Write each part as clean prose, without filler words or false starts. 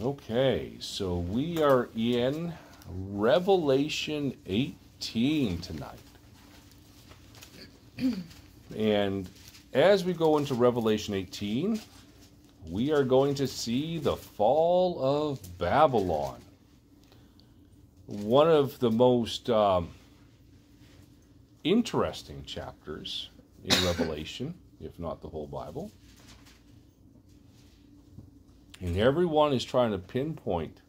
Okay, so we are in Revelation 18 tonight. And as we go into Revelation 18, we are going to see the fall of Babylon. One of the most interesting chapters in Revelation, if not the whole Bible. And everyone is trying to pinpoint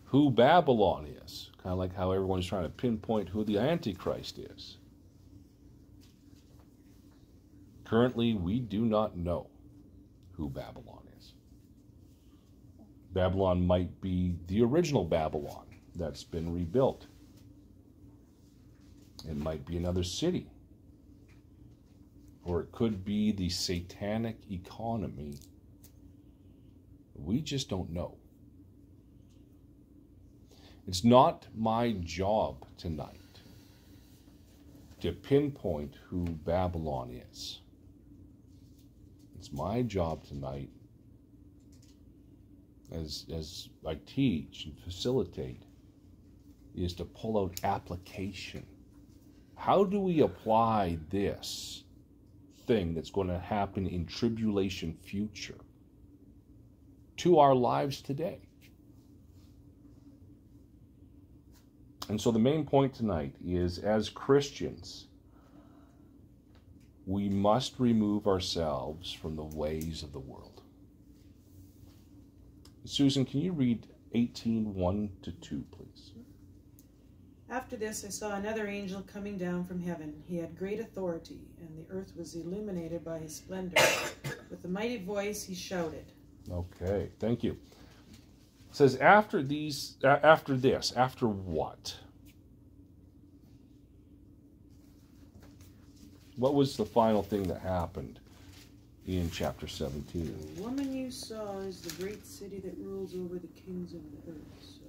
who Babylon is. Kind of like how everyone's trying to pinpoint who the Antichrist is. Currently, we do not know who Babylon is. Babylon might be the original Babylon that's been rebuilt. It might be another city. Or it could be the satanic economy. We just don't know. It's not my job tonight to pinpoint who Babylon is. It's my job tonight as I teach and facilitate is to pull out application. How do we apply this thing that's going to happen in tribulation future to our lives today? And so the main point tonight is, as Christians, we must remove ourselves from the ways of the world. Susan, can you read 18:1-2, please? After this I saw another angel coming down from heaven. He had great authority, and the earth was illuminated by his splendor. With a mighty voice he shouted. Okay, thank you. It says, after what? What was the final thing that happened in chapter 17? The woman you saw is the great city that rules over the kings of the earth. So,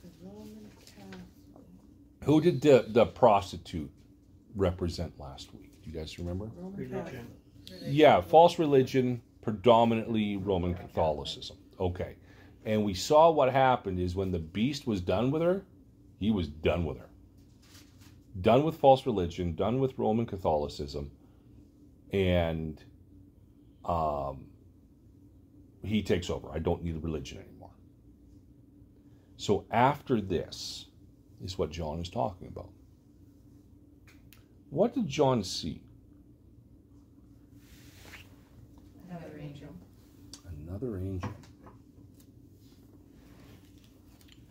the Roman Catholic. Who did the prostitute represent last week? Do you guys remember? Roman Catholic. Yeah, false religion, predominantly Roman Catholicism. Okay. And we saw what happened is when the beast was done with her, he was done with her. Done with false religion, done with Roman Catholicism, and he takes over. I don't need religion anymore. So after this is what John is talking about. What did John see? Another angel. Another angel.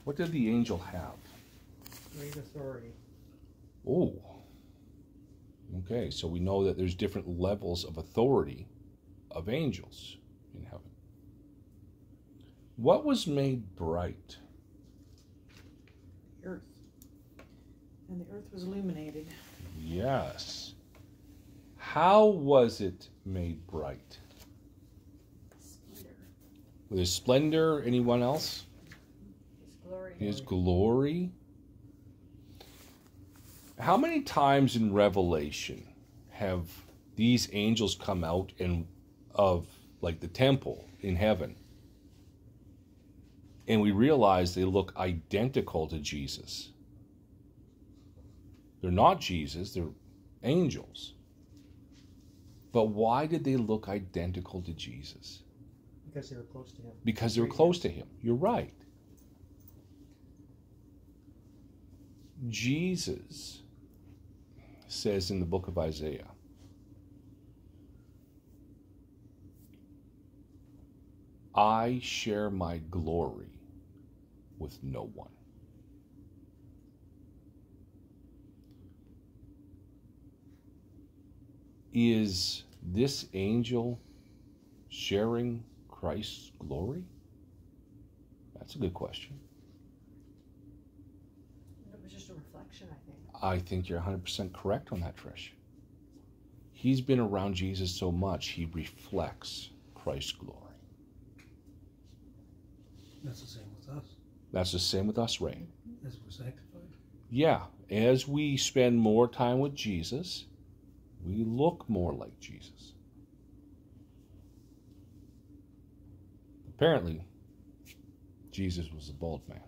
What did the angel have? Great authority. Oh. Okay, so we know that there's different levels of authority of angels in heaven. What was made bright? The earth. And the earth was illuminated. Yes. How was it made bright? Splendor. With his splendor, anyone else? His glory. His glory. How many times in Revelation have these angels come out of like the temple in heaven, and we realize they look identical to Jesus? They're not Jesus, they're angels. But why did they look identical to Jesus? Because they were close to him. Because they were close to him. You're right. Jesus says in the book of Isaiah, I share my glory with no one. Is this angel sharing Christ's glory? That's a good question. It was just a reflection, I think. I think you're 100% correct on that, Trish. He's been around Jesus so much, he reflects Christ's glory. That's the same with us, That's the same with us, Ray. as we're sanctified. Yeah, as we spend more time with Jesus, we look more like Jesus. Apparently, Jesus was a bald man.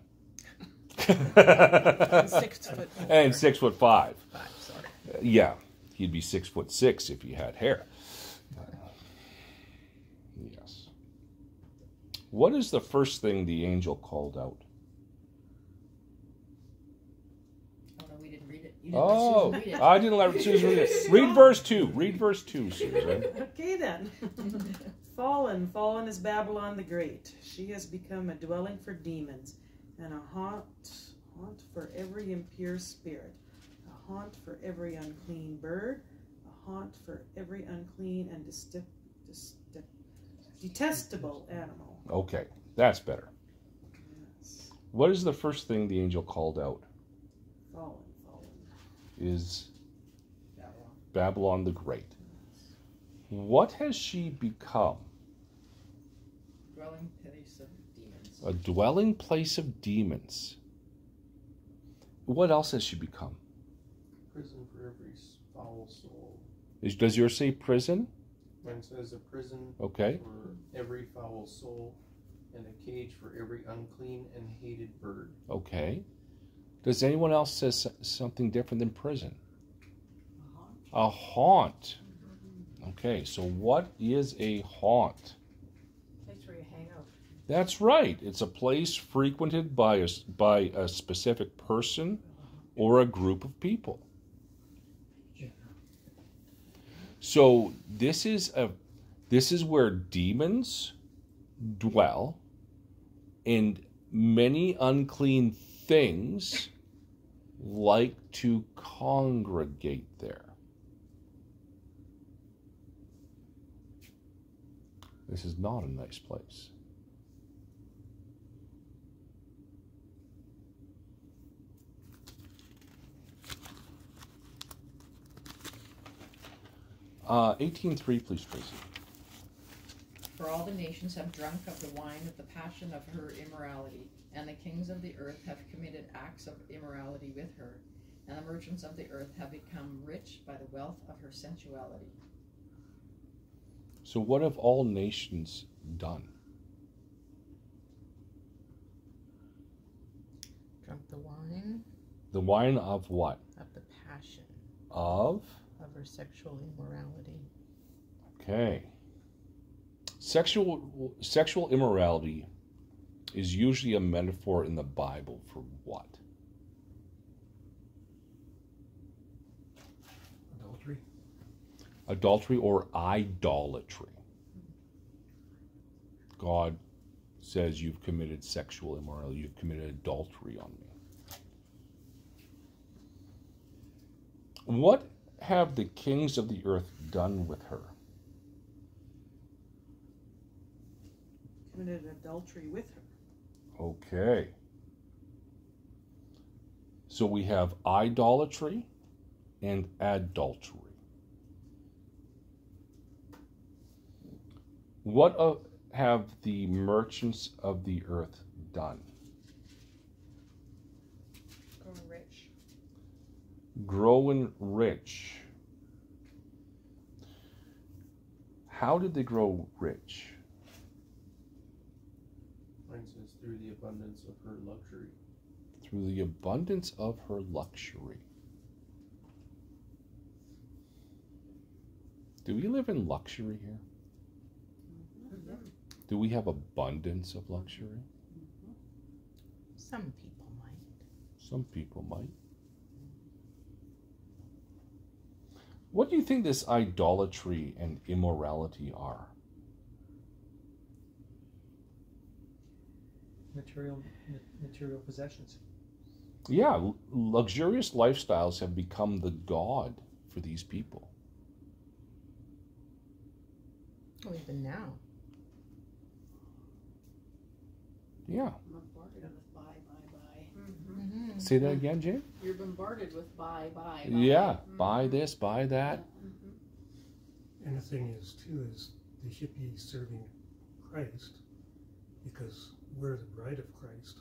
6 foot. And 6'5". 5, sorry. Yeah, he'd be 6'6" if he had hair. Yes. What is the first thing the angel called out? Oh, no, we didn't read it. You didn't Oh, let Susan read it. I didn't let Susan read it. Read verse 2. Read verse 2, Susan. Okay then. Fallen is Babylon the Great. She has become a dwelling for demons and a haunt for every impure spirit, a haunt for every unclean bird, a haunt for every unclean and detestable animal. Okay, that's better. Yes. What is the first thing the angel called out? Fallen. Is Babylon the Great. What has she become? Dwelling place of demons. A dwelling place of demons. What else has she become? Prison for every foul soul. Does yours say prison? Mine says a prison Okay. for every foul soul and a cage for every unclean and hated bird. Okay. Does anyone else say something different than prison? A haunt. Okay, so what is a haunt? Place where you hang out. That's right. It's a place frequented by a specific person or a group of people. So this is where demons dwell, and many unclean things like to congregate there. This is not a nice place. Uh, 18:3, please, Tracy. For all the nations have drunk of the wine of the passion of her immorality, and the kings of the earth have committed acts of immorality with her, and the merchants of the earth have become rich by the wealth of her sensuality. So what have all nations done? Drunk the wine The wine of what? of the passion Of? of her sexual immorality. Okay. Sexual immorality is usually a metaphor in the Bible for what? Adultery. Adultery or idolatry. God says you've committed sexual immorality, you've committed adultery on me. What have the kings of the earth done with her? Committed adultery with her. Okay. So we have idolatry and adultery. What have the merchants of the earth done? Growing rich. Growing rich. How did they grow rich? Mine says through the abundance of her luxury. Through the abundance of her luxury. Do we live in luxury here? Do we have abundance of luxury? Some people might. Some people might. What do you think this idolatry and immorality are? Material possessions. Yeah, luxurious lifestyles have become the god for these people. Well, even now. Yeah. Bombarded with buy. Mm-hmm. Say that again, Jane? You're bombarded with buy. Yeah, buy this, buy that. And the thing is, too, is they should be serving Christ because we're the bride of Christ.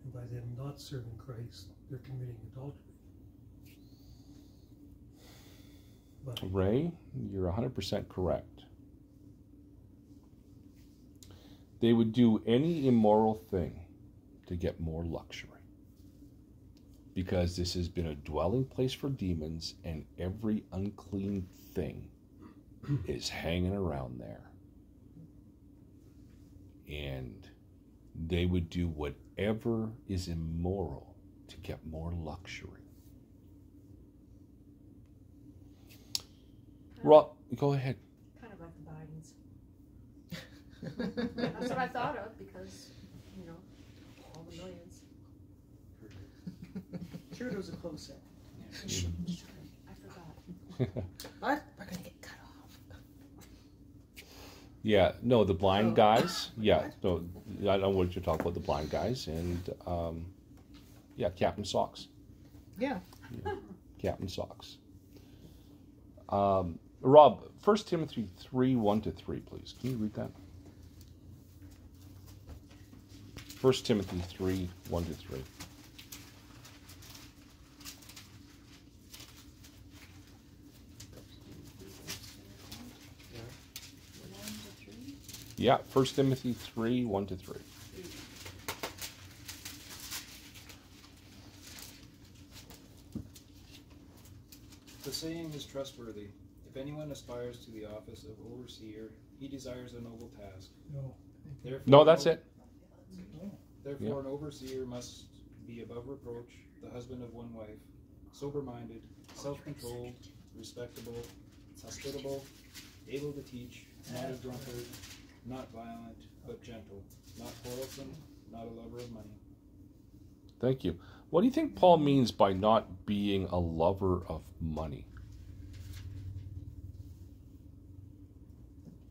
And by them not serving Christ, they're committing adultery. But Ray, you're 100% correct. They would do any immoral thing to get more luxury. Because this has been a dwelling place for demons, and every unclean thing is hanging around there. And they would do whatever is immoral to get more luxury. Rob, go ahead. Kind of like the Bidens. That's what I thought of because, you know, all the millions. Trudeau's a close second. I forgot. What? We're gonna get cut off. Yeah, no, the blind Oh. guys. Yeah, no, I don't know what you're talking about, the blind guys. And, yeah, Captain Socks. Yeah. Captain Socks. Rob, 1 Timothy 3, 1-3, please. Can you read that? 1 Timothy 3, 1-3. Yeah, 1 Timothy 3, 1-3. The saying is trustworthy. If anyone aspires to the office of overseer, he desires a noble task. No. Therefore, No, that's it. Therefore, an overseer must be above reproach, the husband of one wife, sober-minded, self-controlled, respectable, hospitable, able to teach, not a drunkard, not violent, but gentle, not quarrelsome, not a lover of money. Thank you. What do you think Paul means by not being a lover of money?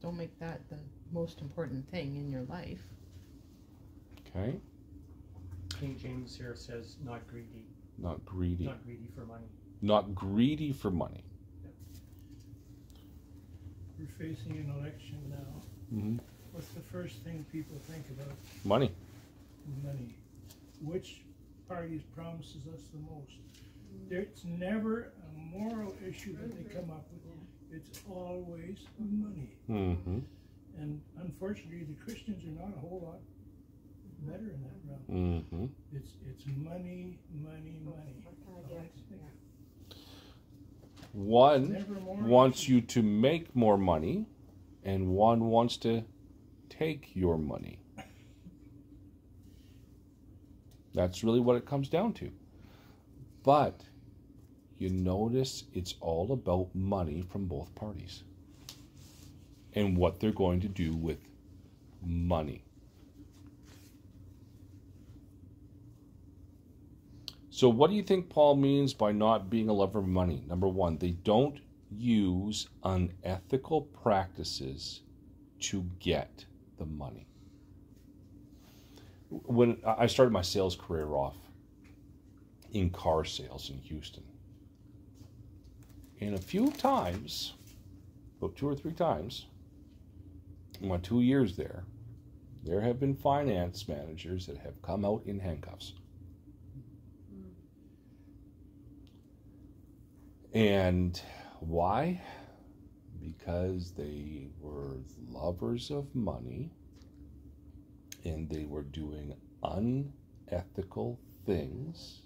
Don't make that the most important thing in your life. Okay. King James here says not greedy. Not greedy. Not greedy for money. Not greedy for money. We're facing an election now. Mm-hmm. What's the first thing people think about? Money. Money. Which party promises us the most? There's never a moral issue that they come up with. It's always money. Mm-hmm. And unfortunately, the Christians are not a whole lot better in that realm. Mm-hmm. It's money, money, money. What can I get? One Never more wants you to make more money, and one wants to take your money. That's really what it comes down to. But you notice it's all about money from both parties and what they're going to do with money. So what do you think Paul means by not being a lover of money? Number one, they don't use unethical practices to get the money. When I started my sales career off in car sales in Houston, and a few times, about 2 or 3 times, in my 2 years there have been finance managers that have come out in handcuffs. And why? Because they were lovers of money and they were doing unethical things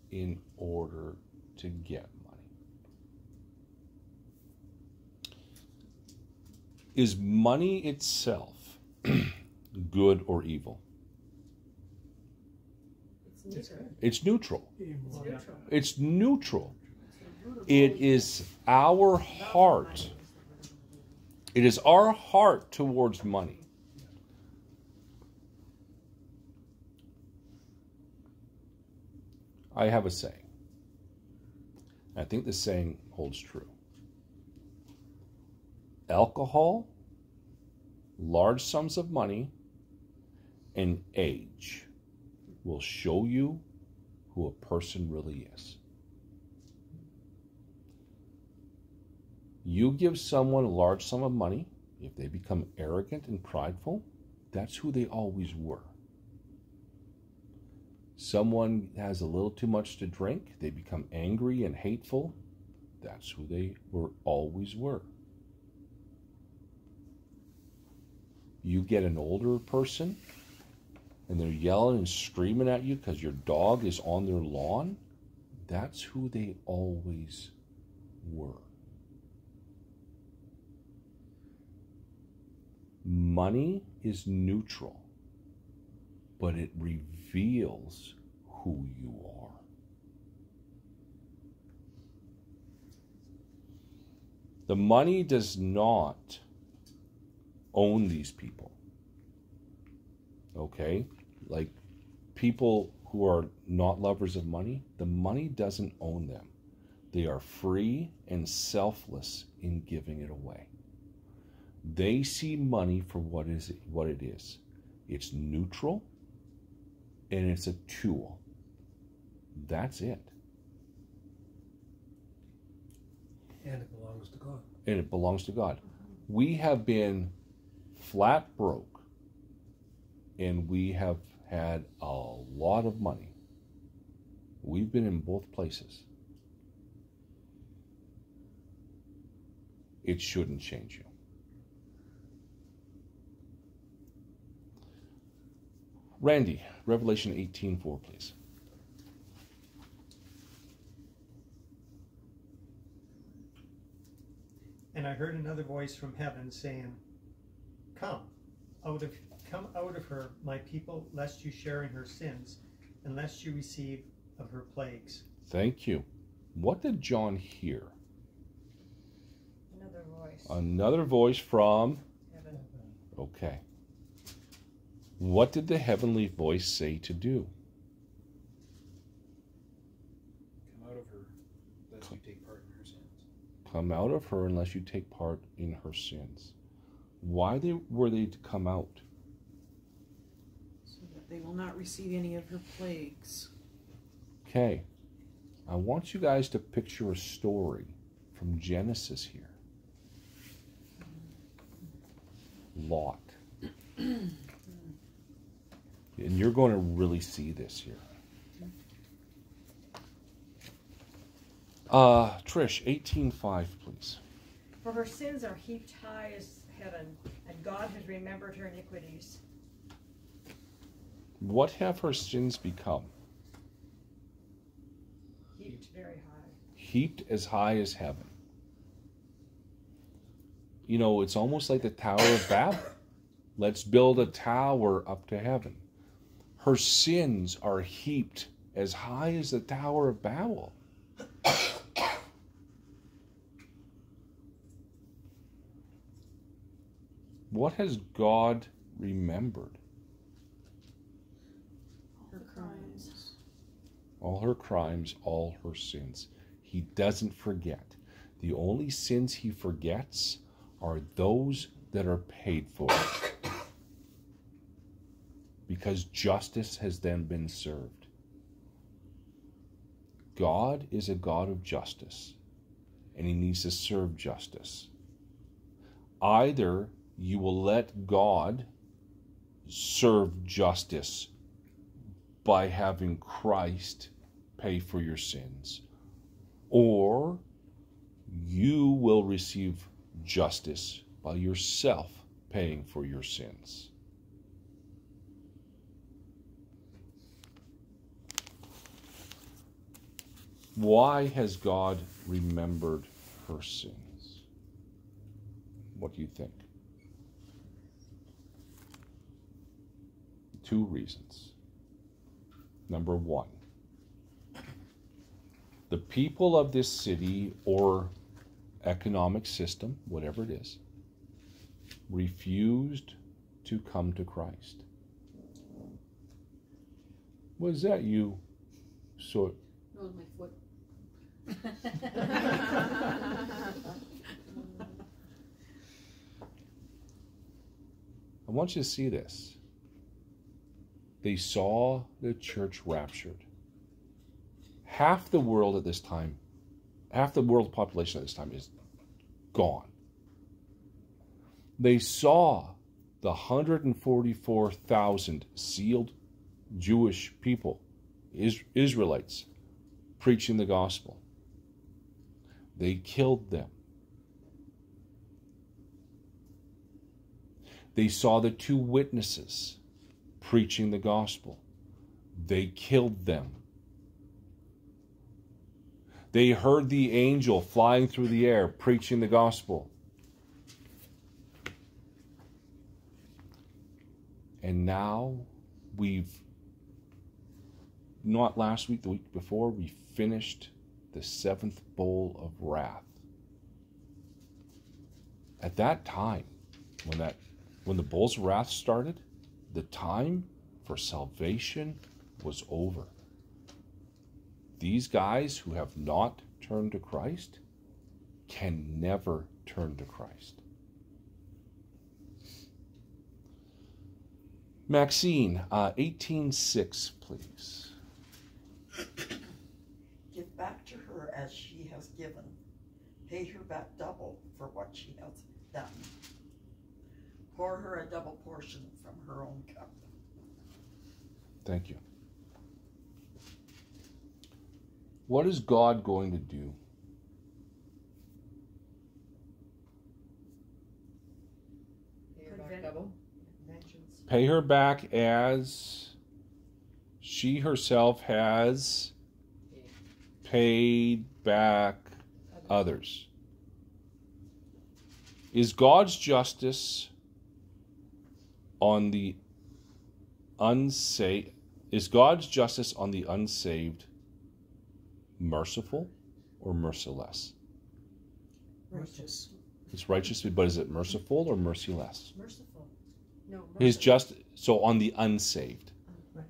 in order to get money. Is money itself good or evil? It's neutral. It's neutral. It is our heart. It is our heart towards money. I have a saying. I think this saying holds true. Alcohol, large sums of money, and age will show you who a person really is. You give someone a large sum of money, if they become arrogant and prideful, that's who they always were. Someone has a little too much to drink, they become angry and hateful, that's who they always were. You get an older person and they're yelling and screaming at you because your dog is on their lawn, that's who they always were. Money is neutral, but it reveals who you are. The money does not own these people. Okay? Like people who are not lovers of money, the money doesn't own them. They are free and selfless in giving it away. They see money for what it is. It's neutral and it's a tool. That's it. And it belongs to God. And it belongs to God. We have been flat broke and we have had a lot of money. We've been in both places. It shouldn't change you. Randy, Revelation 18:4, please. And I heard another voice from heaven saying, Come out of her, my people, lest you share in her sins, and lest you receive of her plagues. Thank you. What did John hear? Another voice. Another voice from Heaven. Okay. What did the heavenly voice say to do? Come out of her, lest you take part in her sins. Come out of her unless you take part in her sins. Why were they to come out? So that they will not receive any of her plagues. Okay. I want you guys to picture a story from Genesis here. Lot. And you're going to really see this here. Trish, 18:5, please. For her sins are heaped high as heaven, and God has remembered her iniquities. What have her sins become? Heaped very high. Heaped as high as heaven. You know, it's almost like the Tower of Babel. Let's build a tower up to heaven. Her sins are heaped as high as the Tower of Babel. What has God remembered? Her crimes. All her crimes, all her sins. He doesn't forget. The only sins he forgets are those that are paid for. Because justice has then been served. God is a God of justice, and he needs to serve justice. Either you will let God serve justice by having Christ pay for your sins, or you will receive justice by yourself paying for your sins. Why has God remembered her sins? What do you think? 2 reasons. Number 1, the people of this city or economic system, whatever it is, refused to come to Christ. Was that you? So That was my foot. I want you to see this. They saw the church raptured. Half the world at this time, half the world population at this time is gone. They saw the 144,000 sealed Jewish people, Israelites, preaching the gospel. They killed them. They saw the two witnesses preaching the gospel. They killed them. They heard the angel flying through the air preaching the gospel. And now not last week, the week before, we finished the seventh bowl of wrath. At that time, when the bowls of wrath started, the time for salvation was over. These guys who have not turned to Christ can never turn to Christ. Maxine, 18:6, please. Give back to her as she has given. Pay her back double for what she has done. Pour her a double portion from her own cup. Thank you. What is God going to do? Pay her back double. Vengeance. Pay her back as she herself has paid back others. Is God's justice on the unsaved? Is God's justice on the unsaved merciful or merciless? Righteous. It's righteous, but is it merciful or merciless? Merciful. No, His merciful. just so on the unsaved. Right.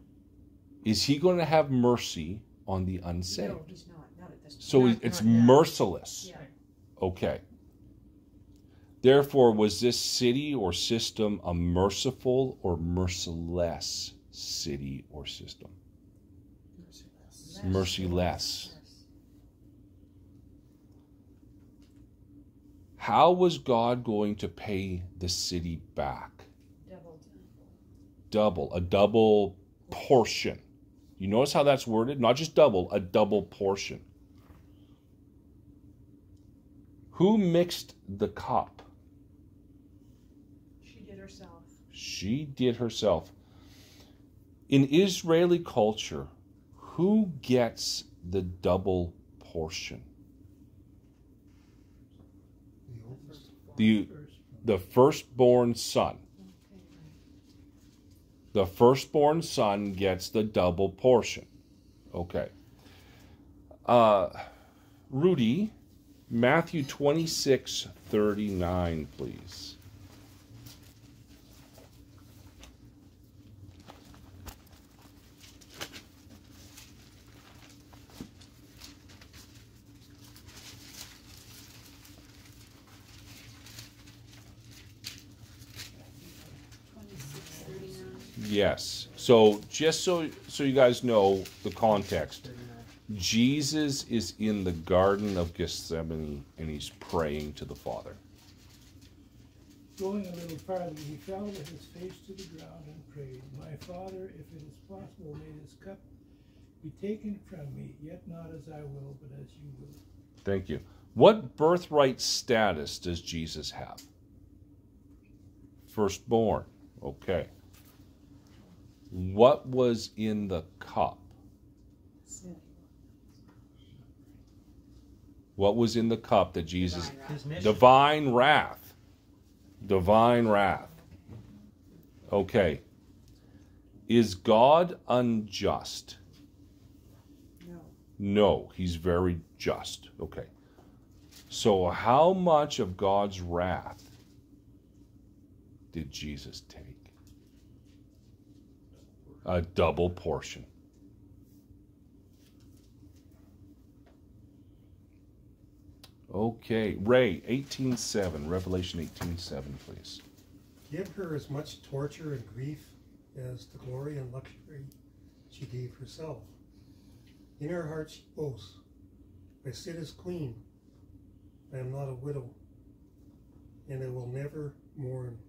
Is he going to have mercy on the unsaved? No, he's not. Not at this point. So Not- it's not yet. merciless. Yeah. Okay. Therefore, was this city or system a merciful or merciless city or system? Merciless. How was God going to pay the city back? Double. A double portion. You notice how that's worded? Not just double, a double portion. Who mixed the cup? She did herself. She did herself. In Israeli culture, who gets the double portion? The firstborn son. The firstborn son gets the double portion. Okay. Rudy, Matthew 26:39, please. Yes. So just so you guys know the context, Jesus is in the Garden of Gethsemane and he's praying to the Father. Going a little farther, he fell with his face to the ground and prayed, "My Father, if it is possible, may this cup be taken from me, yet not as I will, but as you will." Thank you. What birthright status does Jesus have? Firstborn. Okay. What was in the cup? Sin. What was in the cup that Jesus... Divine wrath. His mission. Divine wrath. Divine wrath. Okay. Is God unjust? No. No, he's very just. Okay. So how much of God's wrath did Jesus take? A double portion. Okay, Ray, 18:7, Revelation 18:7, please. Give her as much torture and grief as the glory and luxury she gave herself. In her heart she boasts, "I sit as queen. I am not a widow, and I will never mourn."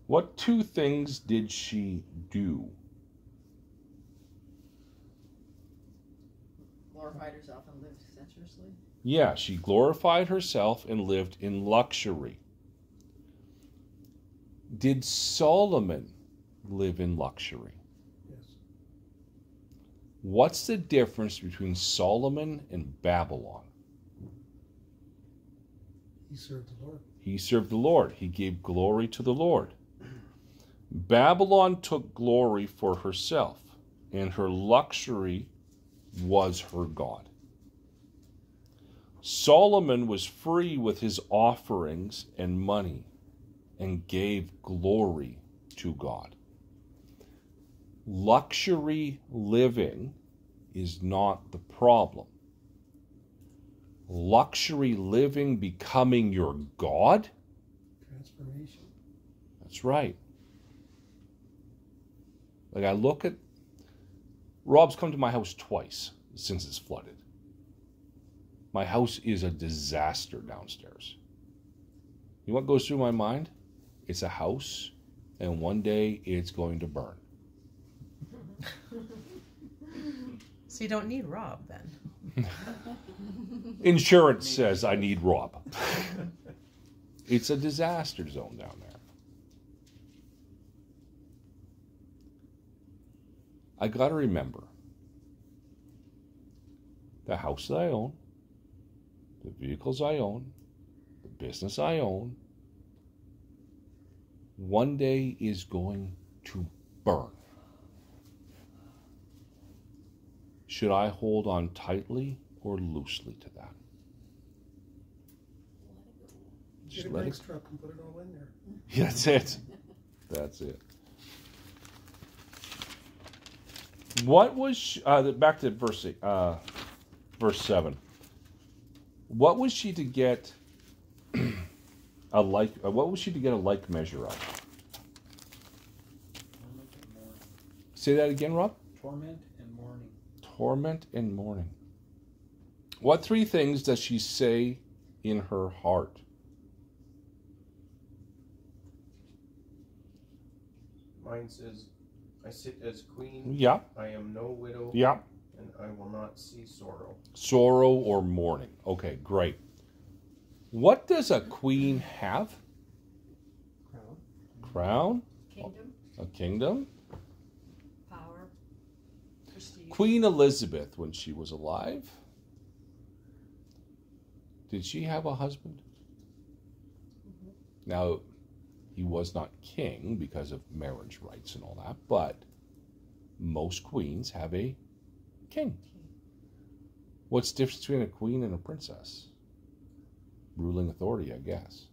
What two things did she do? Glorified herself and lived sensuously. Yeah, she glorified herself and lived in luxury. Did Solomon live in luxury? Yes. What's the difference between Solomon and Babylon? He served the Lord. He served the Lord. He gave glory to the Lord. Babylon took glory for herself, and her luxury was her God. Solomon was free with his offerings and money and gave glory to God. Luxury living is not the problem. Luxury living becoming your God? Transformation. That's right. Like I look at, Rob's come to my house twice since it's flooded. My house is a disaster downstairs. You know what goes through my mind? It's a house, and one day it's going to burn. So you don't need Rob then. Insurance says I need Rob. It's a disaster zone down there. I got to remember the house that I own, the vehicles I own, the business I own, one day is going to burn. Should I hold on tightly or loosely to that? Just get a nice truck and put it all in there. Yeah, that's it. That's it. What was back to verse 7? What was she to get a like? What was she to get a like measure of? Torment and mourning. Say that again, Rob. Torment and mourning. Torment and mourning. What three things does she say in her heart? Mine says, I sit as queen. Yeah. I am no widow. Yeah. And I will not see sorrow. Sorrow or mourning. Okay, great. What does a queen have? Crown. Crown? Kingdom, A kingdom? power, prestige. Queen Elizabeth, when she was alive, did she have a husband? Mm-hmm. Now, he was not king because of marriage rights and all that, but most queens have a king. What's the difference between a queen and a princess? Ruling authority, I guess.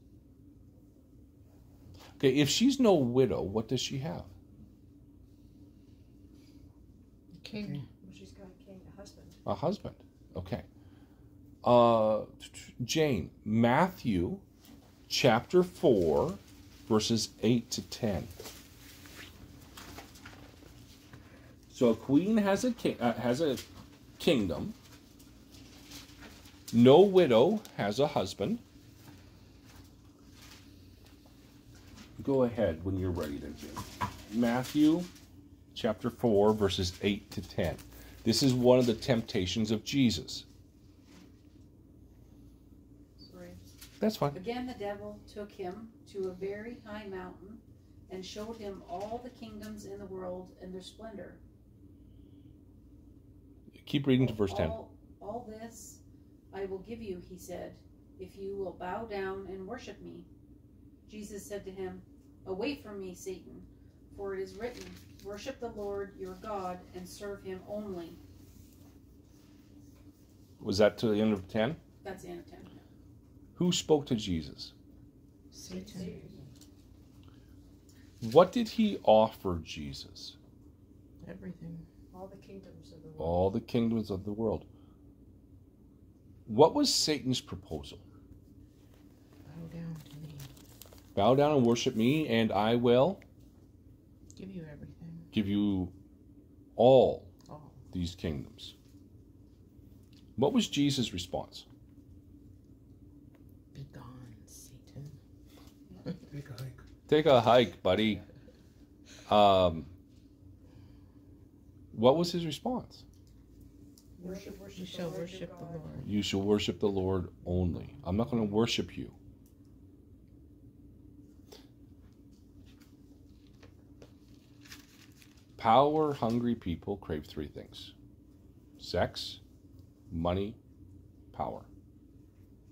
Okay, if she's no widow, what does she have? King. Well, she's got a king, a husband. A husband. Okay. Jane, Matthew chapter 4, verses 8 to 10. So a queen has a kingdom. No widow has a husband. Go ahead when you're ready there, Jim. Matthew chapter 4, verses 8 to 10. This is one of the temptations of Jesus. Sorry. That's fine. Again, the devil took him to a very high mountain and showed him all the kingdoms in the world and their splendor. Keep reading to verse 10. All this I will give you, he said, if you will bow down and worship me. Jesus said to him, away from me, Satan, for it is written, worship the Lord your God and serve him only. Was that to the end of 10? That's the end of 10. Who spoke to Jesus? Satan. What did he offer Jesus? Everything. All the kingdoms of the world. All the kingdoms of the world. What was Satan's proposal? Bow down to me. Bow down and worship me, and I will Give you everything. give you all All. these kingdoms. What was Jesus' response? Be gone, Satan. Take a hike. Take a hike, buddy. What was his response? You shall worship the Lord. You shall worship the Lord only. I'm not going to worship you. Power-hungry people crave three things: sex, money, power.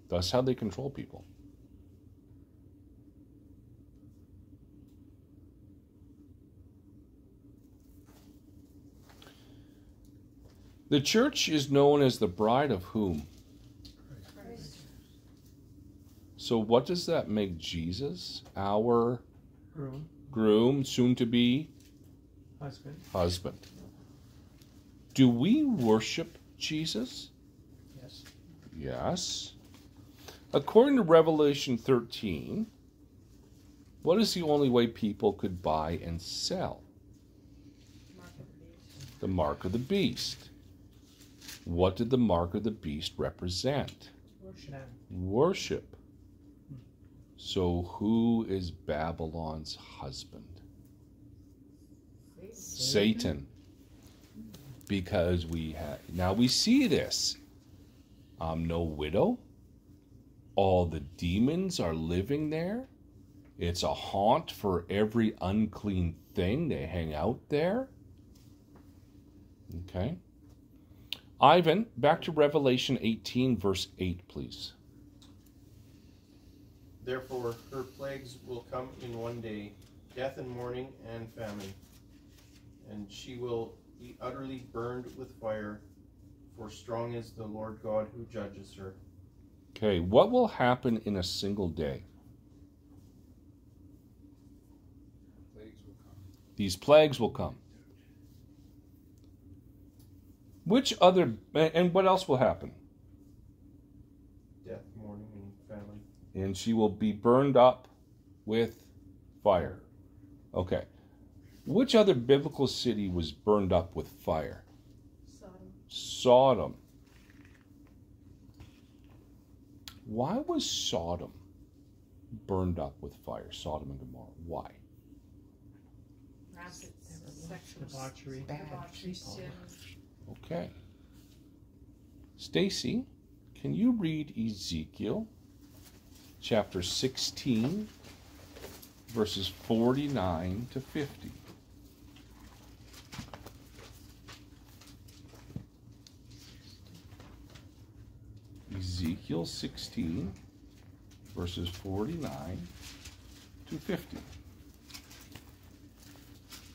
That's how they control people. The church is known as the bride of whom? Christ. So what does that make Jesus? Our groom, soon to be husband. Do we worship Jesus? Yes. Yes. According to Revelation 13, what is the only way people could buy and sell? The mark of the beast. What did the mark of the beast represent? Worship. So who is Babylon's husband? Satan. Because now we see this. No widow. All the demons are living there. It's a haunt for every unclean thing. They hang out there. Okay. Ivan, back to Revelation 18, verse 8, please. Therefore her plagues will come in one day, death and mourning and famine. And she will be utterly burned with fire, for strong is the Lord God who judges her. Okay, what will happen in a single day? Plagues will come. These plagues will come. Which other, and what else will happen? Death, mourning, and famine. And she will be burned up with fire. Okay. Which other biblical city was burned up with fire? Sodom. Why was Sodom burned up with fire? Sodom and Gomorrah. Why? Debauchery. Sin. Okay. Stacy, can you read Ezekiel chapter 16, verses 49 to 50? Ezekiel 16, verses 49 to 50.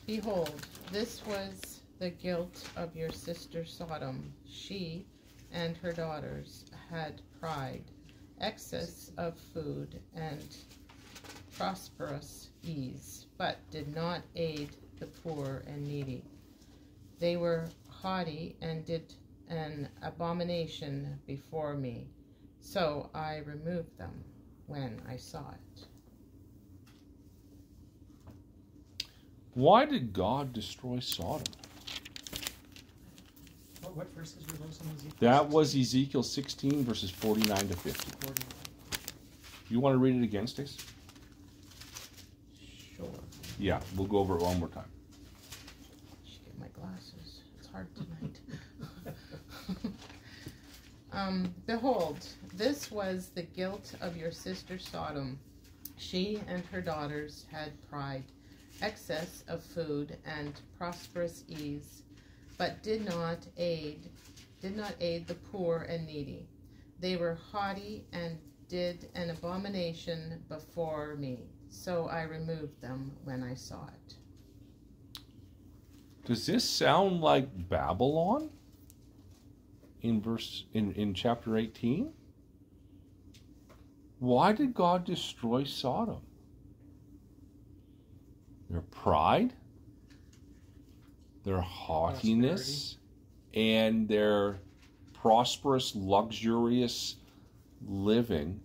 Behold, this was the guilt of your sister Sodom. She and her daughters had pride, excess of food, and prosperous ease, but did not aid the poor and needy. They were haughty and did an abomination before me, so I removed them when I saw it. Why did God destroy Sodom? What verses were those in Ezekiel? That was Ezekiel 16, verses 49 to 50. 49. You want to read it again, Stace? Sure. Yeah, we'll go over it one more time. I should get my glasses. It's hard tonight. Behold, this was the guilt of your sister Sodom. She and her daughters had pride, excess of food, and prosperous ease, but did not aid the poor and needy. They were haughty and did an abomination before me, so I removed them when I saw it. Does this sound like Babylon in chapter 18? Why did God destroy Sodom? Their pride, their haughtiness, and their prosperous, luxurious living,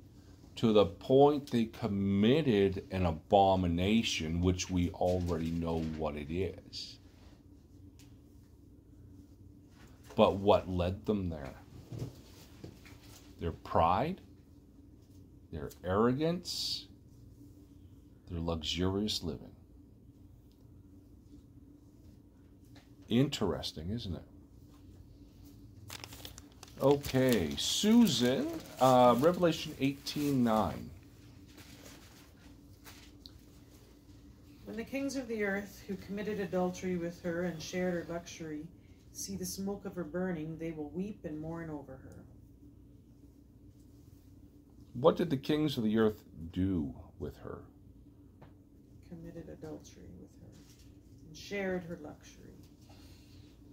to the point they committed an abomination, which we already know what it is. But what led them there? Their pride, their arrogance, their luxurious living. Interesting, isn't it? Okay, Susan, Revelation 18:9. When the kings of the earth who committed adultery with her and shared her luxury see the smoke of her burning, they will weep and mourn over her. What did the kings of the earth do with her? Committed adultery with her and shared her luxury.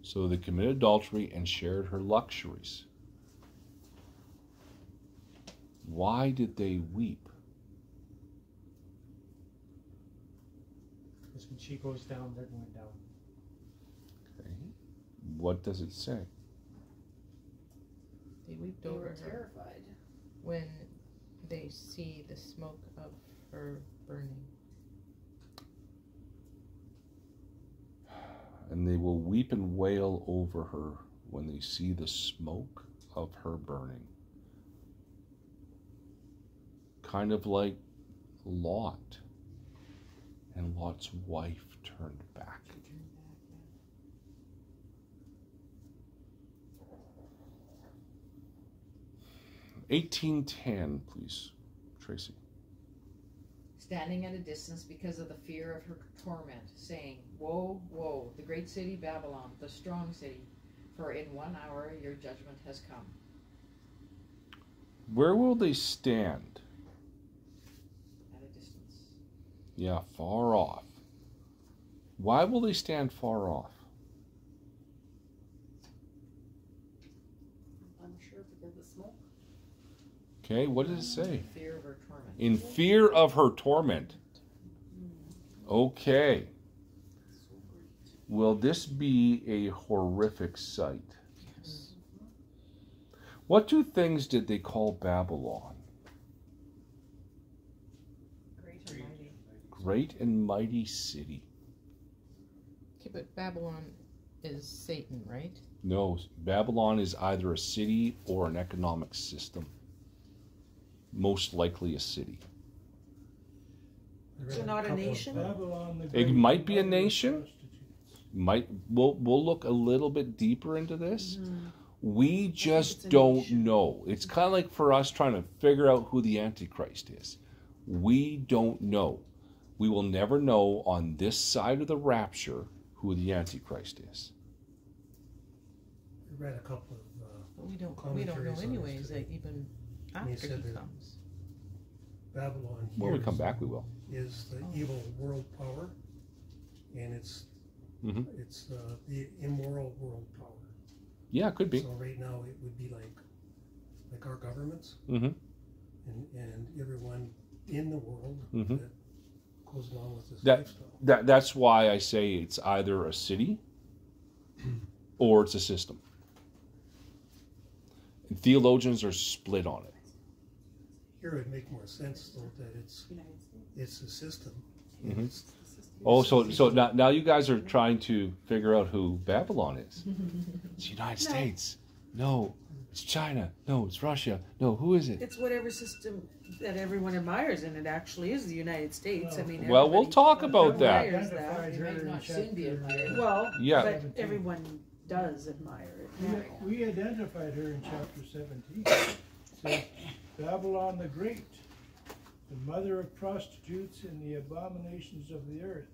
So they committed adultery and shared her luxuries. Why did they weep? Because when she goes down, they're going down. Okay. What does it say? They wept They over were her terrified. when they see the smoke of her burning. And they will weep and wail over her when they see the smoke of her burning. Kind of like Lot and Lot's wife turned back. 18:10, please, Tracy. Standing at a distance because of the fear of her torment, saying, Woe, woe, the great city Babylon, the strong city, for in 1 hour your judgment has come. Where will they stand? At a distance. Yeah, far off. Why will they stand far off? I'm sure because of the smoke. Okay, what does it say? Fear of her torment. In fear of her torment. Okay. Will this be a horrific sight? Yes. What two things did they call Babylon? Great and mighty. Great and mighty city. Okay, but Babylon is Satan, right? No, Babylon is either a city or an economic system. Most likely a city. So not a nation? Babylon the It Great, might be a mother of nation. prostitutes. We'll look a little bit deeper into this. Mhm. We it's just a don't nation. know. It's kind of like for us trying to figure out who the Antichrist is. We don't know. We will never know on this side of the rapture who the Antichrist is. I read a couple of But we don't know commentaries on anyways, this like today. even They after said he that comes. Babylon When we here come back, we will. is the evil world power, and it's Mhm. it's the immoral world power. Yeah, it could be. So right now it would be like our governments Mm-hmm. and everyone in the world Mhm. that goes along with this That- lifestyle. That's why I say it's either a city or it's a system. And theologians are split on it. Here it would make more sense though that it's a system. and Mhm. it's- Oh, so now you guys are trying to figure out who Babylon is. It's the United States. No, it's China. No, it's Russia. No, who is it? It's whatever system that everyone admires, and it actually is the United States. I mean, Well, we'll everybody talk about that. admires Identified that. her might in not soon be chapter- admired. Well, Yeah. but 17. everyone does admire it. We identified her in chapter 17. It says, Babylon the Great, the mother of prostitutes and the abominations of the earth.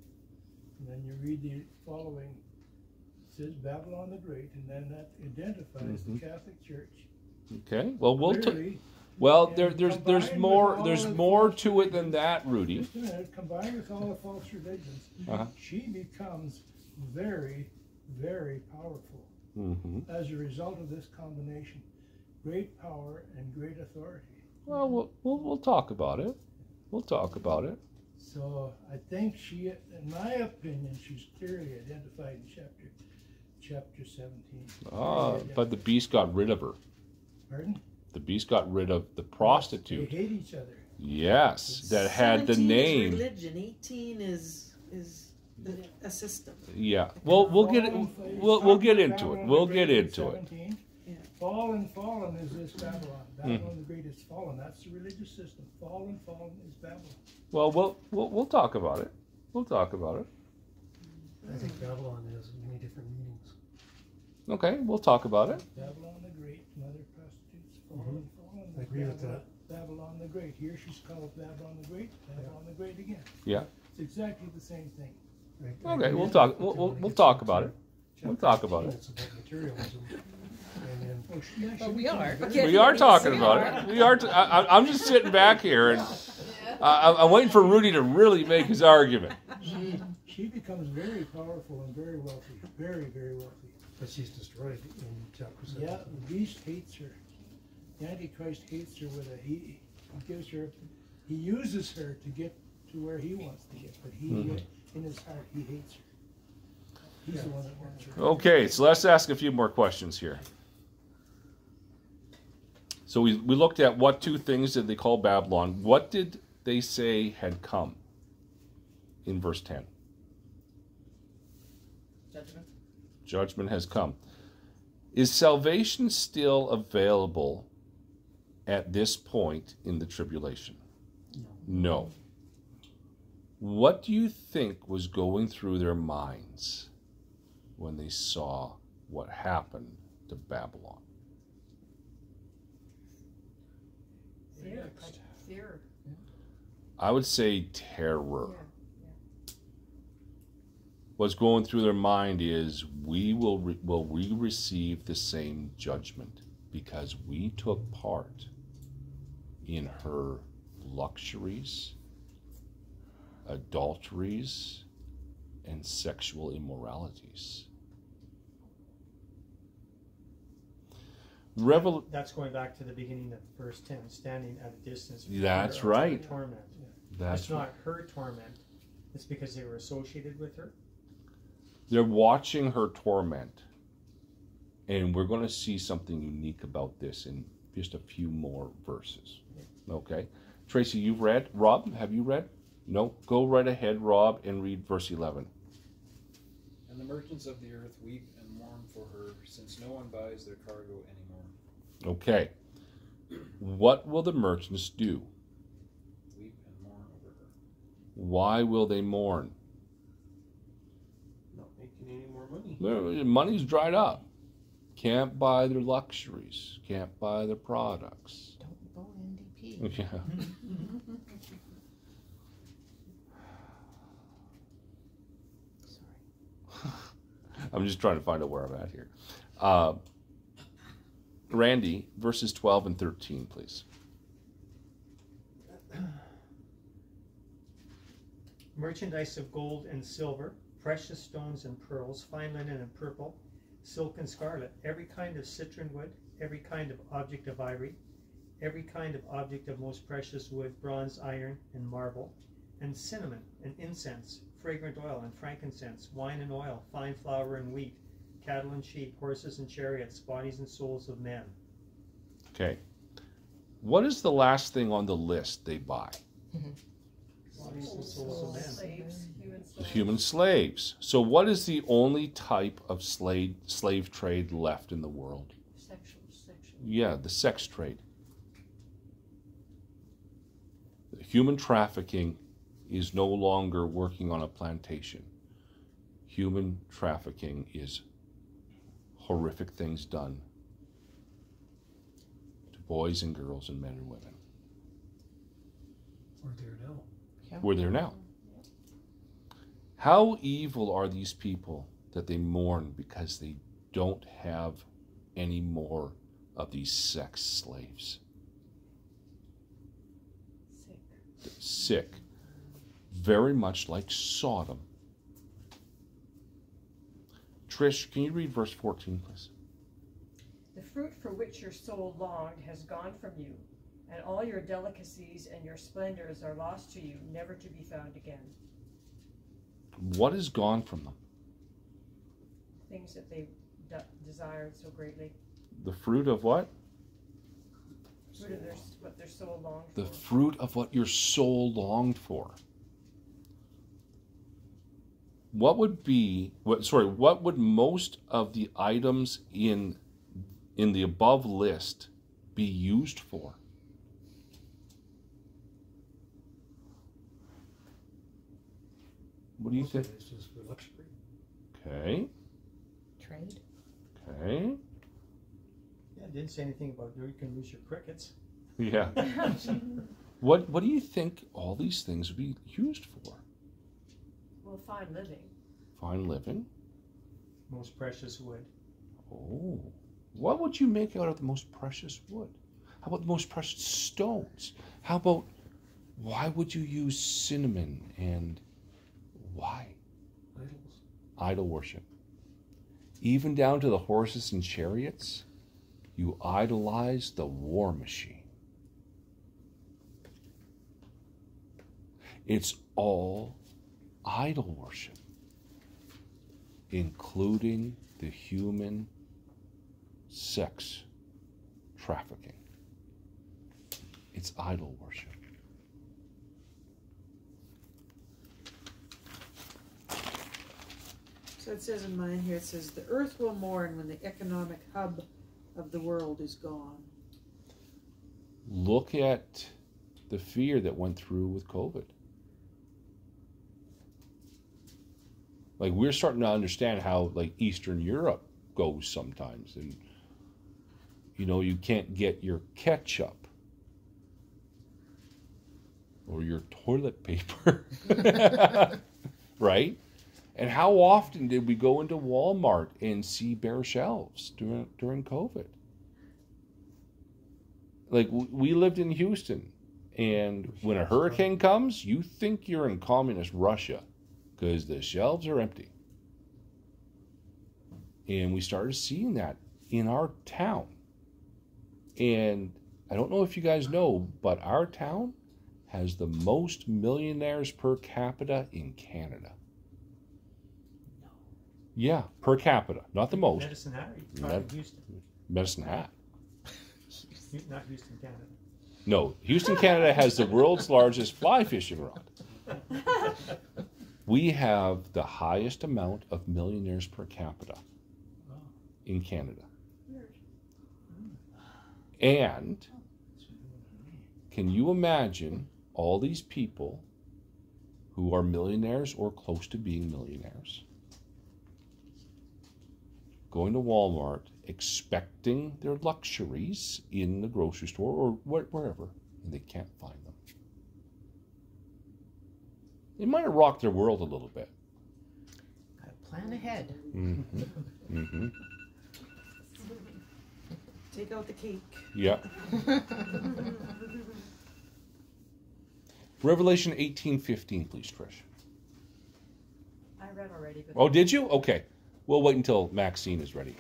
And then you read the following. It says Babylon the Great, and then that identifies Mhm. the Catholic Church. Okay. Well, Clearly, well, and there's combined more with there's all the more false to it than religions- that, Rudy. Just a minute, combined with all the false religions, Uh-huh. she becomes very, very powerful Mm-hmm. as a result of this combination. Great power and great authority. Well, we'll talk about it. We'll talk about it. So I think she, in my opinion, she's clearly identified in chapter 17. But the beast got rid of her. Pardon? The beast got rid of the They prostitute. hate each other. Yes, that had the 17 is name. religion. 18 is a system. Yeah. Well, we'll get into it. We'll get into it. 17. Yeah. Fallen is this Babylon. Babylon the Great is fallen. That's the religious system. Fallen is Babylon. Well, we'll talk about it. We'll talk about it. I think Babylon has many different meanings. Okay, we'll talk about it. Babylon the Great, mother of prostitutes, fallen. I agree with that. Babylon the Great. Here she's called Babylon the Great, Babylon the Great again. Yeah. It's exactly the same thing. Okay, we'll talk. We'll talk about it. We'll talk about it. It's about materialism. And then, But we are. We are talking about it. We are. I'm just sitting back here, and I'm waiting for Rudy to really make his argument. She becomes very powerful and very wealthy. Very, very wealthy. but she's destroyed in chapter 17. Yeah, the beast hates her. The Antichrist hates her with a he gives her, he uses her to get to where he wants to get, but he in his heart he hates her. He's the one that wants her. Okay, so let's ask a few more questions here. So we looked at what two things did they call Babylon. What did they say had come in verse 10? Judgment. Judgment has come. Is salvation still available at this point in the tribulation? No. What do you think was going through their minds when they saw what happened to Babylon? Fear. I would say terror. What's going through their mind is, will we receive the same judgment because we took part in her luxuries, adulteries, and sexual immoralities? That's going back to the beginning of verse 10, standing at a distance. That's right. Torment. That's it's not her torment. It's because they were associated with her. They're watching her torment. And we're going to see something unique about this in just a few more verses. Okay? Tracy, you've read? Rob, have you read? No? Go right ahead, Rob, and read verse 11. And the merchants of the earth weep and mourn for her, since no one buys their cargo anymore. Okay. What will the merchants do? Weep and mourn over her. Why will they mourn? Not making any more money. Their money's dried up. Can't buy their luxuries. Can't buy their products. Don't go NDP. Yeah. I'm just trying to find out where I'm at here. Randy, verses 12 and 13, please. Merchandise of gold and silver, precious stones and pearls, fine linen and purple, silk and scarlet, every kind of citron wood, every kind of object of ivory, every kind of object of most precious wood, bronze, iron, and marble, and cinnamon and incense, fragrant oil and frankincense, wine and oil, fine flour and wheat, cattle and sheep, horses and chariots, bodies and souls of men. Okay. What is the last thing on the list they buy? Bodies and souls of men. Slaves, Human slaves. So what is the only type of slave trade left in the world? Sexual. Yeah, the sex trade. Human trafficking is no longer working on a plantation. Human trafficking is horrific things done to boys and girls and men and women. We're there now. Yeah. We're there now. How evil are these people that they mourn because they don't have any more of these sex slaves? Sick. Very much like Sodom. Trish, can you read verse 14, please? The fruit for which your soul longed has gone from you, and all your delicacies and your splendors are lost to you, never to be found again. What is gone from them? Things that they desired so greatly. The fruit of what? Fruit of what their soul longed The for. fruit of what your soul longed for. What would most of the items in the above list be used for? What do you think? It's just for luxury. Okay. Trade. Okay. Yeah, it didn't say anything about you can lose your crickets. Yeah. What do you think all these things would be used for? Well, fine living. Fine living. Most precious wood. Oh. What would you make out of the most precious wood? How about the most precious stones? How about, why would you use cinnamon and why? Idols. Idol worship. Even down to the horses and chariots, you idolize the war machine. It's all idol worship, including the human sex trafficking. It's idol worship. So it says in mine here, it says, the earth will mourn when the economic hub of the world is gone. Look at the fear that went through with COVID. Like, we're starting to understand how, like, Eastern Europe goes sometimes. And, you know, you can't get your ketchup or your toilet paper. Right? And how often did we go into Walmart and see bare shelves during COVID? Like, we lived in Houston, and when a hurricane comes, you think you're in communist Russia because the shelves are empty. And we started seeing that in our town. And I don't know if you guys know, but our town has the most millionaires per capita in Canada. Yeah, per capita, not the most. Medicine Hat, or Houston? Medicine Hat. Not Houston, Canada. No, Houston, Canada has the world's largest fly fishing rod. We have the highest amount of millionaires per capita in Canada. And can you imagine all these people who are millionaires or close to being millionaires going to Walmart expecting their luxuries in the grocery store or wherever, and they can't find them? It might have rocked their world a little bit. Gotta plan ahead. Mm-hmm. Mm-hmm. Take out the cake. Yeah. Revelation 18:15, please, Trish. I read already. But Oh, did you? Okay. We'll wait until Maxine is ready.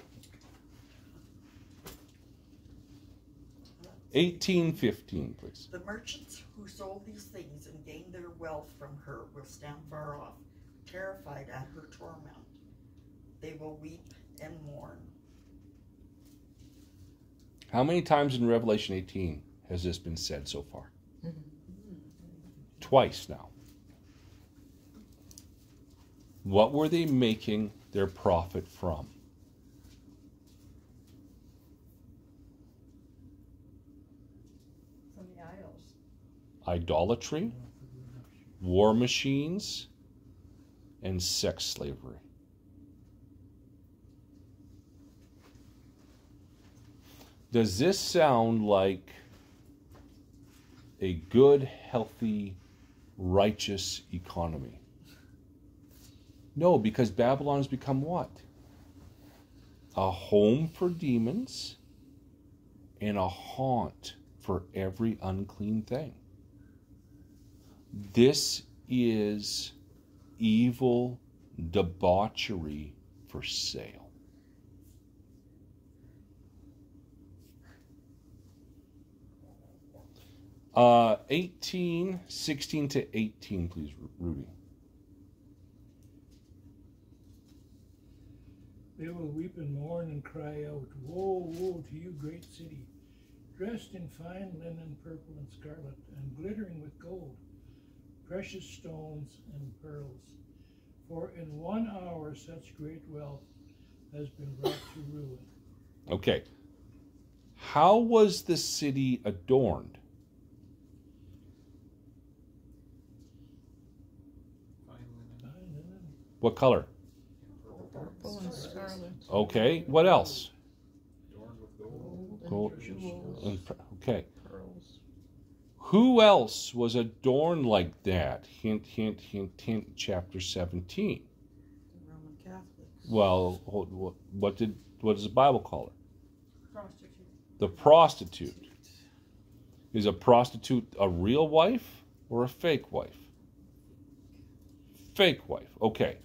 18:15, please. The merchants who sold these things and gained their wealth from her will stand far off, terrified at her torment. They will weep and mourn. How many times in Revelation 18 has this been said so far? Mm-hmm. Twice now. What were they making their profit from? from the idols. Idolatry, war machines, and sex slavery. Does this sound like a good, healthy, righteous economy? No, because Babylon has become what? A home for demons and a haunt for every unclean thing. This is evil debauchery for sale. Uh, 16 to 18, please, Rudy. They will weep and mourn and cry out, Woe, woe to you, great city, dressed in fine linen, purple and scarlet, and glittering with gold, precious stones and pearls. For in 1 hour such great wealth has been brought to ruin. Okay. How was the city adorned? What color? Purple and scarlet. Okay. What else? Gold. Jewels. Okay. Pearls. Who else was adorned like that? Hint, hint, hint, hint, chapter 17. The Roman Catholics. Well, what does the Bible call her? Prostitute. The prostitute. Is a prostitute a real wife or a fake wife? Fake wife. Okay.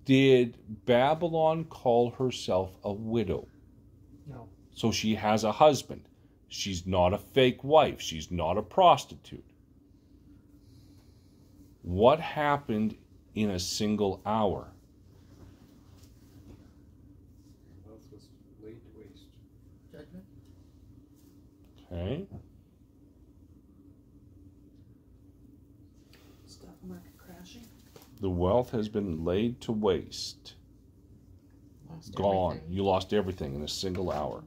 Did Babylon call herself a widow? No. So she has a husband. She's not a fake wife. She's not a prostitute. What happened in a single hour? Wealth was laid to waste. Judgment. Okay. Stock market crashing. The wealth has been laid to waste. Lost Gone. everything. You lost everything in a single hour.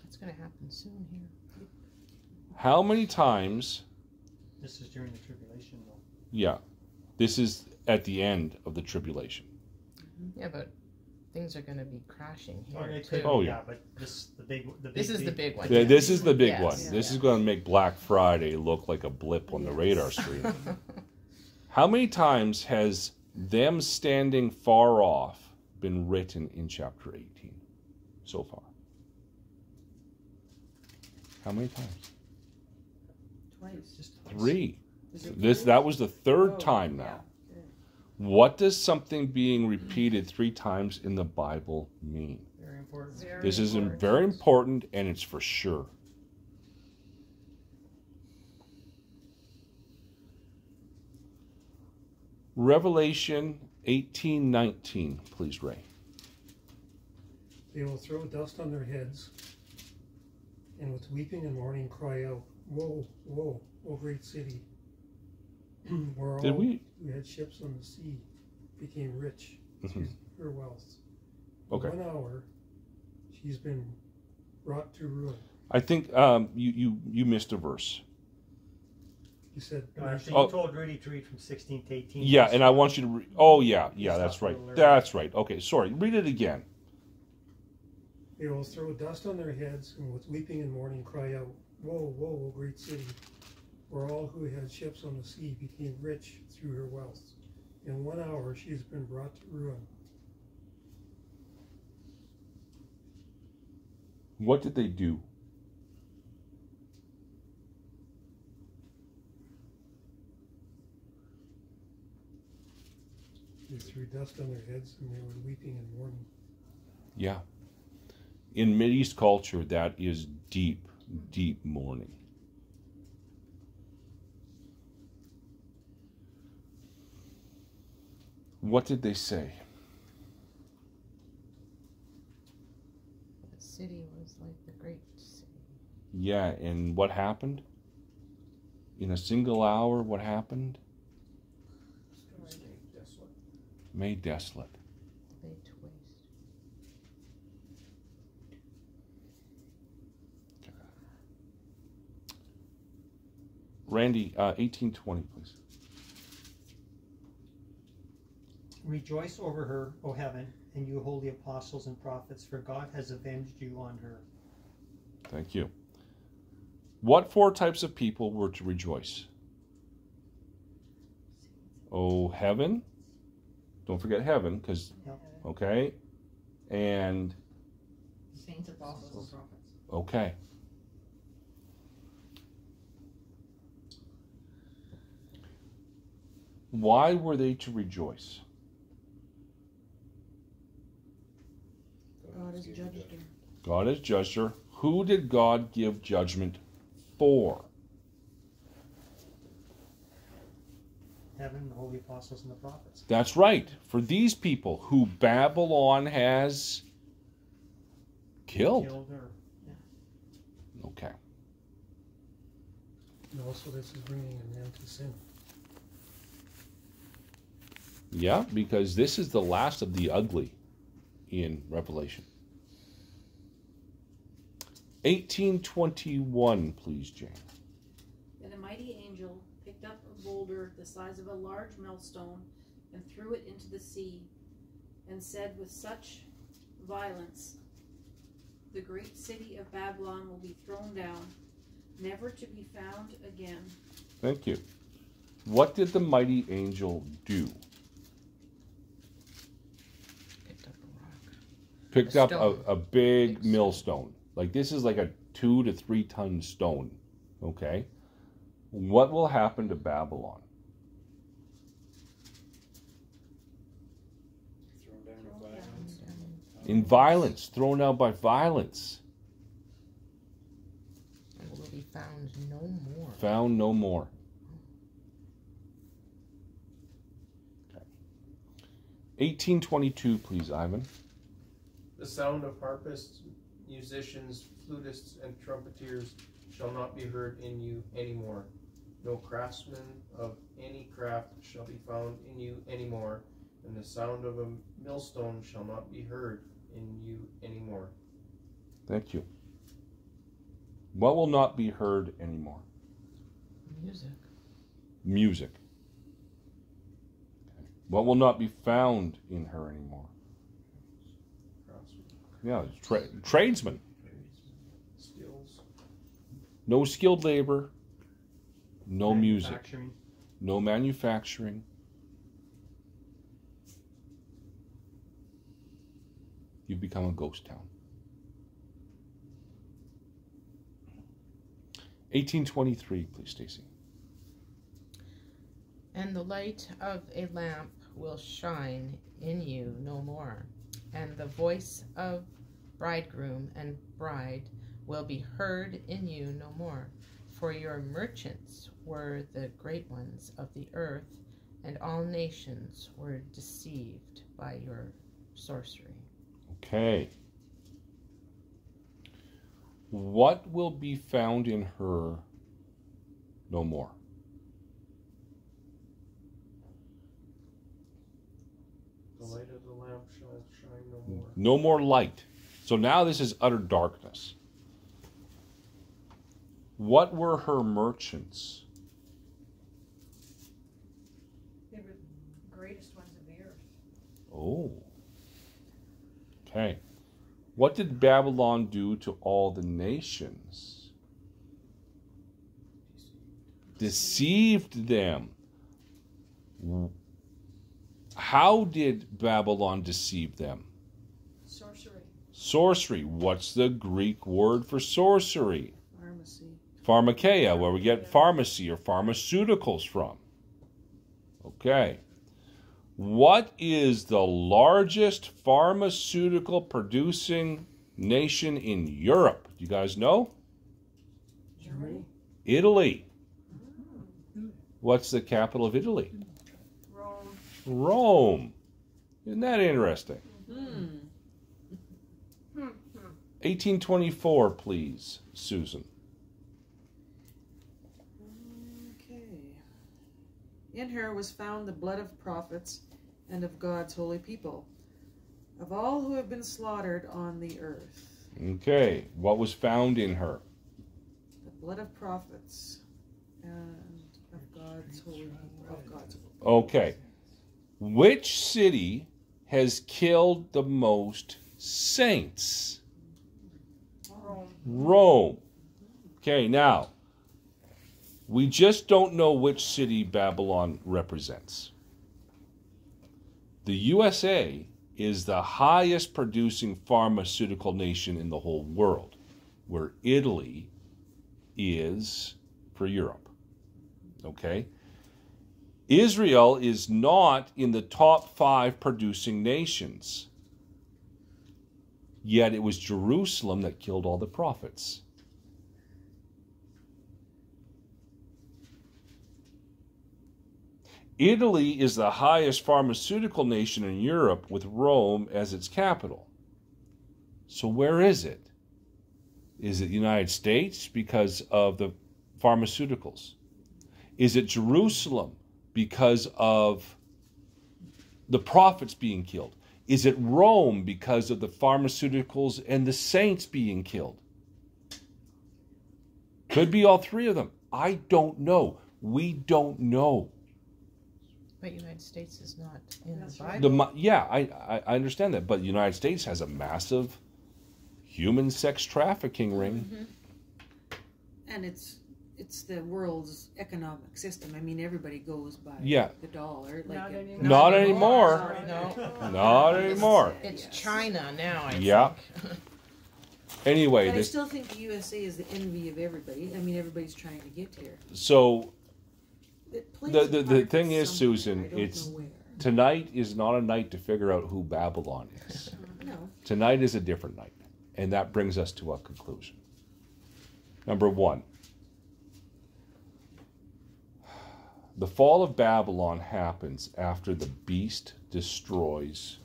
That's going to happen soon here. How many times? This is during the tribulation, though. Yeah. This is at the end of the tribulation. Yeah, but things are going to be crashing here. It too. could, Oh, yeah. yeah. But this the big This is the big one. This is the big Yes. one. This is going to make Black Friday look like a blip on the radar screen. How many times has them standing far off been written in chapter 18 so far? How many times? Twice. Just 3. Is it This three? that was the third Oh, time yeah. now. Okay. What does something being repeated 3 times in the Bible mean? very important. This is very important, and it's for sure. Revelation 18:19, please, Ray. They will throw dust on their heads, and with weeping and mourning cry out, Woe, woe, O great city, where all Did we? who had ships on the sea became rich Mhm. through her wealth. In Okay. 1 hour, she's been brought to ruin. I think you missed a verse. You said, So Oh. you told Rudy to read from 16 to 18. Yeah, and I want you to read. Oh, yeah, Stop that's a right. little early. That's right. Okay, sorry. Read it again. They will throw dust on their heads, and with weeping and mourning cry out, Woe, woe, O great city, where all who had ships on the sea became rich through her wealth. In 1 hour she has been brought to ruin. What did they do? They threw dust on their heads, and they were weeping and mourning. Yeah. In Mideast culture, that is deep, deep mourning. What did they say? The city was like the great city. Yeah, and what happened? In a single hour, what happened? Made desolate. Laid to waste. Randy, 1820, please. Rejoice over her, O heaven, and you holy apostles and prophets, for God has avenged you on her. Thank you. What 4 types of people were to rejoice? Oh, heaven. Don't forget heaven, because, Yep. okay. And, Saints, apostles, and prophets. okay. Why were they to rejoice? God has judged her. God has judged her. Who did God give judgment for? Heaven, the holy apostles, and the prophets. That's right. For these people who Babylon has killed. Killed her. Okay. And also this is bringing an end to sin. Yeah, because this is the last of the ugly in Revelation. 1821, please, Jane. Then a mighty angel picked up a boulder the size of a large millstone and threw it into the sea. and said with such violence, the great city of Babylon will be thrown down, never to be found again. Thank you. What did the mighty angel do? Picked up a big millstone. Like, this is like a 2 to 3 ton stone. Okay? What will happen to Babylon? Thrown down with violence. In violence. Thrown out by violence. And will be found no more. Found no more. Okay. 1822, please, Ivan. The sound of harpists, musicians, flutists, and trumpeters shall not be heard in you any more. No craftsman of any craft shall be found in you any more, and the sound of a millstone shall not be heard in you any more. Thank you. What will not be heard anymore? Music. Music. Okay. What will not be found in her anymore? Yeah, tradesmen. Skills. No skilled labor. No music. Manufacturing. No manufacturing. You've become a ghost town. 1823, please, Stacy. And the light of a lamp will shine in you no more, and the voice of bridegroom and bride will be heard in you no more. For your merchants were the great ones of the earth, and all nations were deceived by your sorcery. Okay. What will be found in her no more? The light of the lamp shall shine no more. No more light. So now this is utter darkness. What were her merchants? They were the greatest ones of the earth. Oh. Okay. What did Babylon do to all the nations? Deceived them. How did Babylon deceive them? Sorcery. Sorcery. What's the Greek word for sorcery? Pharmacy. Pharmakeia, where we get pharmacy or pharmaceuticals from. Okay. What is the largest pharmaceutical producing nation in Europe? Do you guys know? Germany. Italy. What's the capital of Italy? Rome. Rome. Isn't that interesting? Hmm. 1824, please, Susan. Okay. In her was found the blood of prophets and of God's holy people, of all who have been slaughtered on the earth. Okay. What was found in her? The blood of prophets and of God's holy people. Okay. Which city has killed the most saints? Rome. Okay, now, we just don't know which city Babylon represents. The USA is the highest producing pharmaceutical nation in the whole world, where Italy is for Europe. Okay? Israel is not in the top 5 producing nations. Yet it was Jerusalem that killed all the prophets. Italy is the highest pharmaceutical nation in Europe with Rome as its capital. So where is it? Is it the United States because of the pharmaceuticals? Is it Jerusalem because of the prophets being killed? Is it Rome because of the pharmaceuticals and the saints being killed? Could be all 3 of them. I don't know. We don't know. But United States is not in That's the right. Bible. Yeah, I understand that, but the United States has a massive human sex trafficking ring. Mhm. And it's the world's economic system. I mean, everybody goes by Yeah. the dollar. Like Not it- anymore. Not anymore. No. Not anymore. It's China now, I Yeah. think. Anyway, But I this, still think the USA is the envy of everybody. I mean, everybody's trying to get here. so It plays the a part thing is, somewhere. Susan, I don't it's know where. tonight is not a night to figure out who Babylon is. No. Tonight is a different night, and that brings us to a conclusion. Number one, the fall of Babylon happens after the beast destroys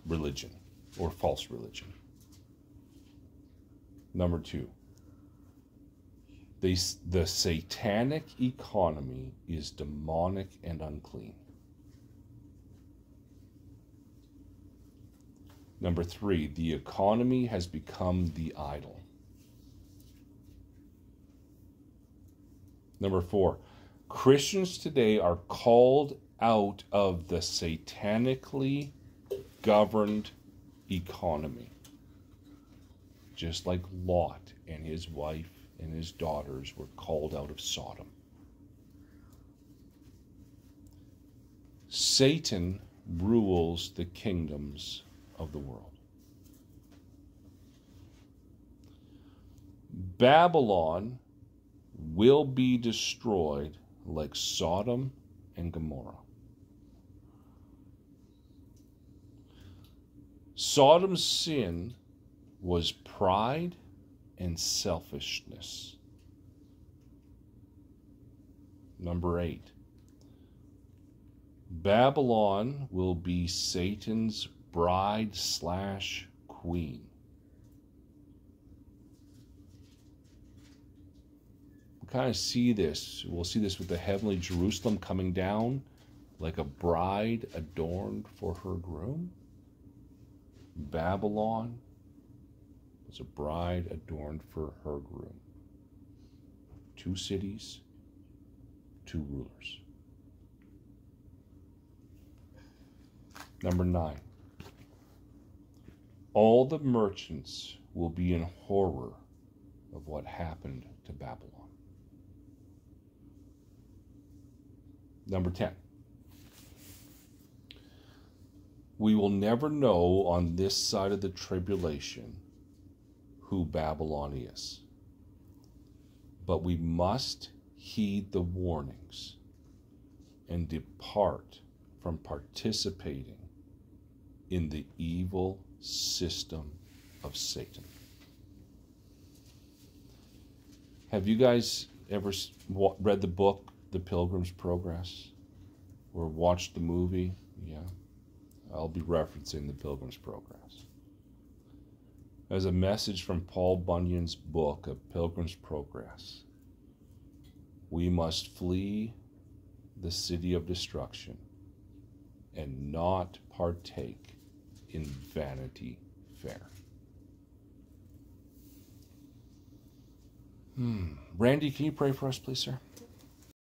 religion or false religion. Number two, the satanic economy is demonic and unclean. Number three, the economy has become the idol. Number four, Christians today are called out of the satanically governed economy. Just like Lot and his wife and his daughters were called out of Sodom. Satan rules the kingdoms of the world. Babylon will be destroyed like Sodom and Gomorrah. Sodom's sin was pride and selfishness. Number 8. Babylon will be Satan's bride/queen. We kind of see this. We'll see this with the heavenly Jerusalem coming down like a bride adorned for her groom. Babylon was a bride adorned for her groom. 2 cities, 2 rulers. Number 9. All the merchants will be in horror of what happened to Babylon. Number 10. We will never know on this side of the tribulation who Babylon is. But we must heed the warnings and depart from participating in the evil system of Satan. Have you guys ever read the book, The Pilgrim's Progress? Or watched the movie? Yeah. I'll be referencing The Pilgrim's Progress. As a message from Paul Bunyan's book of Pilgrim's Progress, we must flee the city of destruction and not partake in Vanity Fair. Randy, can you pray for us, please, sir?